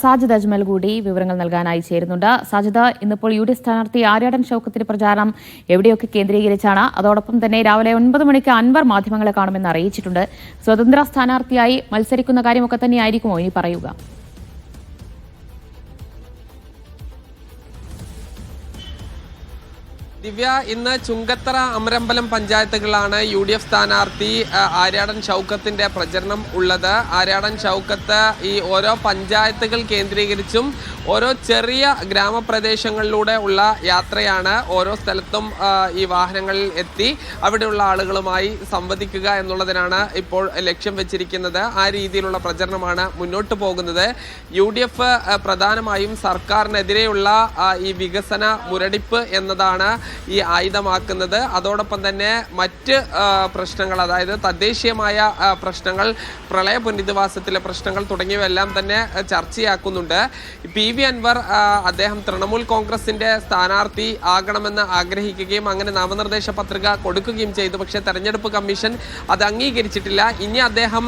സാജിദ് അജ്മൽ കൂടി വിവരങ്ങൾ നൽകാനായി ചേരുന്നുണ്ട്. സാജിദ്, ഇന്നിപ്പോൾ UDF സ്ഥാനാർത്ഥി ആര്യാടൻ ഷൗക്കത്തിന്റെ പ്രചാരണം എവിടെയൊക്കെ കേന്ദ്രീകരിച്ചാണ്? അതോടൊപ്പം തന്നെ രാവിലെ 9 മണിക്ക് അൻവർ മാധ്യമങ്ങളെ കാണുമെന്ന് അറിയിച്ചിട്ടുണ്ട്. സ്വതന്ത്ര സ്ഥാനാർത്ഥിയായി മത്സരിക്കുന്ന കാര്യമൊക്കെ തന്നെയായിരിക്കുമോ ഇനി പറയുക? ദിവ്യ, ഇന്ന് ചുങ്കത്തറ അമരമ്പലം പഞ്ചായത്തുകളാണ് UDF സ്ഥാനാർത്ഥി ആര്യാടൻ ഷൗക്കത്തിന്റെ പ്രചരണം ഉള്ളത്. ആര്യാടൻ ഷൗക്കത്ത് ഈ ഓരോ പഞ്ചായത്തുകൾ കേന്ദ്രീകരിച്ചും ഓരോ ചെറിയ ഗ്രാമപ്രദേശങ്ങളിലൂടെ ഉള്ള യാത്രയാണ്. ഓരോ സ്ഥലത്തും ഈ വാഹനങ്ങളിൽ എത്തി അവിടെയുള്ള ആളുകളുമായി സംവദിക്കുക എന്നുള്ളതിനാണ് ഇപ്പോൾ ലക്ഷ്യം വെച്ചിരിക്കുന്നത്. ആ രീതിയിലുള്ള പ്രചരണമാണ് മുന്നോട്ട് പോകുന്നത്. UDF പ്രധാനമായും സർക്കാരിനെതിരെയുള്ള ഈ വികസന മുരടിപ്പ് എന്നതാണ് ഈ ആയുധമാക്കുന്നത്. അതോടൊപ്പം തന്നെ മറ്റ് പ്രശ്നങ്ങൾ, അതായത് തദ്ദേശീയമായ പ്രശ്നങ്ങൾ, പ്രളയ പുനരധിവാസത്തിലെ പ്രശ്നങ്ങൾ തുടങ്ങിയവയെല്ലാം തന്നെ ചർച്ചയാക്കുന്നുണ്ട്. PV അൻവർ അദ്ദേഹം തൃണമൂൽ കോൺഗ്രസിന്റെ സ്ഥാനാർത്ഥി ആകണമെന്ന് ആഗ്രഹിക്കുകയും അങ്ങനെ നാമനിർദ്ദേശ പത്രിക കൊടുക്കുകയും ചെയ്തു. പക്ഷേ തെരഞ്ഞെടുപ്പ് കമ്മീഷൻ അത് അംഗീകരിച്ചിട്ടില്ല. ഇനി അദ്ദേഹം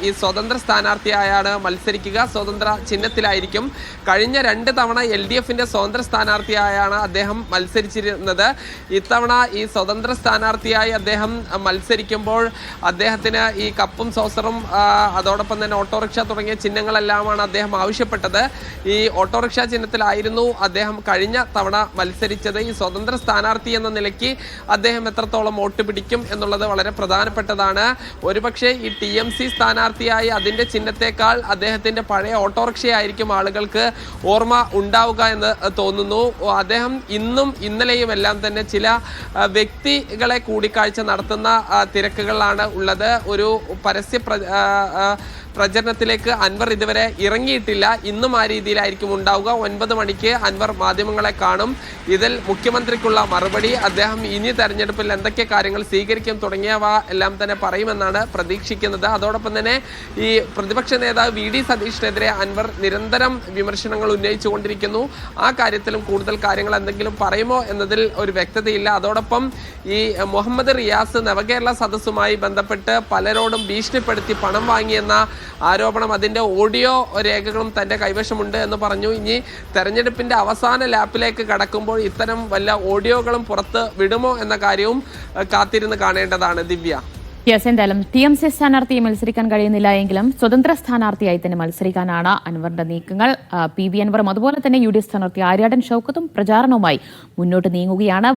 ഈ സ്വതന്ത്ര സ്ഥാനാർത്ഥിയായാണ് മത്സരിക്കുക. സ്വതന്ത്ര ചിഹ്നത്തിലായിരിക്കും. കഴിഞ്ഞ 2 തവണ LDFന്റെ സ്വതന്ത്ര സ്ഥാനാർത്ഥിയായാണ് അദ്ദേഹം മത്സരിച്ചിരുന്നത്. ഇത്തവണ ഈ സ്വതന്ത്ര സ്ഥാനാർത്ഥിയായി അദ്ദേഹം മത്സരിക്കുമ്പോൾ അദ്ദേഹത്തിന് ഈ കപ്പും സോസറും അതോടൊപ്പം തന്നെ ഓട്ടോറിക്ഷ തുടങ്ങിയ ചിഹ്നങ്ങളെല്ലാമാണ് അദ്ദേഹം ആവശ്യപ്പെട്ടത്. ഈ ഓട്ടോറിക്ഷ ചിഹ്നത്തിലായിരുന്നു അദ്ദേഹം കഴിഞ്ഞ തവണ മത്സരിച്ചത്. ഈ സ്വതന്ത്ര സ്ഥാനാർത്ഥി എന്ന നിലയ്ക്ക് അദ്ദേഹം എത്രത്തോളം വോട്ട് പിടിക്കും എന്നുള്ളത് വളരെ പ്രധാനപ്പെട്ടതാണ്. ഒരുപക്ഷെ ഈ TMC സ്ഥാനാർത്ഥിയായി അതിൻ്റെ ചിഹ്നത്തെക്കാൾ അദ്ദേഹത്തിൻ്റെ പഴയ ഓട്ടോറിക്ഷയായിരിക്കും ആളുകൾക്ക് ഓർമ്മ ഉണ്ടാവുക എന്ന് തോന്നുന്നു. അദ്ദേഹം ഇന്നും ഇന്നലെയും എല്ലാം തന്നെ ചില വ്യക്തികളെ കൂടിക്കാഴ്ച നടത്തുന്ന തിരക്കുകളാണ് ഉള്ളത്. ഒരു പരസ്യ പ്രചരണത്തിലേക്ക് അൻവർ ഇതുവരെ ഇറങ്ങിയിട്ടില്ല. ഇന്നും ആ രീതിയിലായിരിക്കും ഉണ്ടാവുക. 9 മണിക്ക് അൻവർ മാധ്യമങ്ങളെ കാണും. ഇതിൽ മുഖ്യമന്ത്രിക്കുള്ള മറുപടി, അദ്ദേഹം ഇനി തെരഞ്ഞെടുപ്പിൽ എന്തൊക്കെ കാര്യങ്ങൾ സ്വീകരിക്കും തുടങ്ങിയവ എല്ലാം തന്നെ പറയുമെന്നാണ് പ്രതീക്ഷിക്കുന്നത്. അതോടൊപ്പം തന്നെ ഈ പ്രതിപക്ഷ നേതാവ് VD സതീഷിനെതിരെ അൻവർ നിരന്തരം വിമർശനങ്ങൾ ഉന്നയിച്ചുകൊണ്ടിരിക്കുന്നു. ആ കാര്യത്തിലും കൂടുതൽ കാര്യങ്ങൾ എന്തെങ്കിലും പറയുമോ എന്നതിൽ ഒരു വ്യക്തതയില്ല. അതോടൊപ്പം ഈ മുഹമ്മദ് റിയാസ് നവകേരള സദസ്സുമായി ബന്ധപ്പെട്ട് പലരോടും ഭീഷണിപ്പെടുത്തി പണം വാങ്ങിയെന്ന ആരോപണം, അതിൻ്റെ ഓഡിയോ രേഖകളും തൻ്റെ കൈവശമുണ്ട് എന്ന് പറഞ്ഞു. ഇനി തെരഞ്ഞെടുപ്പിൻ്റെ അവസാന ലാപ്പിലേക്ക് കടക്കുമ്പോൾ ഇത്തരം വല്ല ഓഡിയോകളും പുറത്ത് വിടുമോ എന്ന കാര്യവും കാത്തിരുന്ന് കാണേണ്ടതാണ്. ദിവ്യ, എന്തായാലും TMC സ്ഥാനാർത്ഥിയെ മത്സരിക്കാൻ കഴിയുന്നില്ല എങ്കിലും സ്വതന്ത്ര സ്ഥാനാർത്ഥിയായി തന്നെ മത്സരിക്കാനാണ് അൻവറിന്റെ നീക്കങ്ങൾ. PV അൻവറും അതുപോലെ തന്നെ UDF സ്ഥാനാർത്ഥി ആര്യാടൻ ഷൗക്കത്തും പ്രചാരണവുമായി മുന്നോട്ട് നീങ്ങുകയാണ്.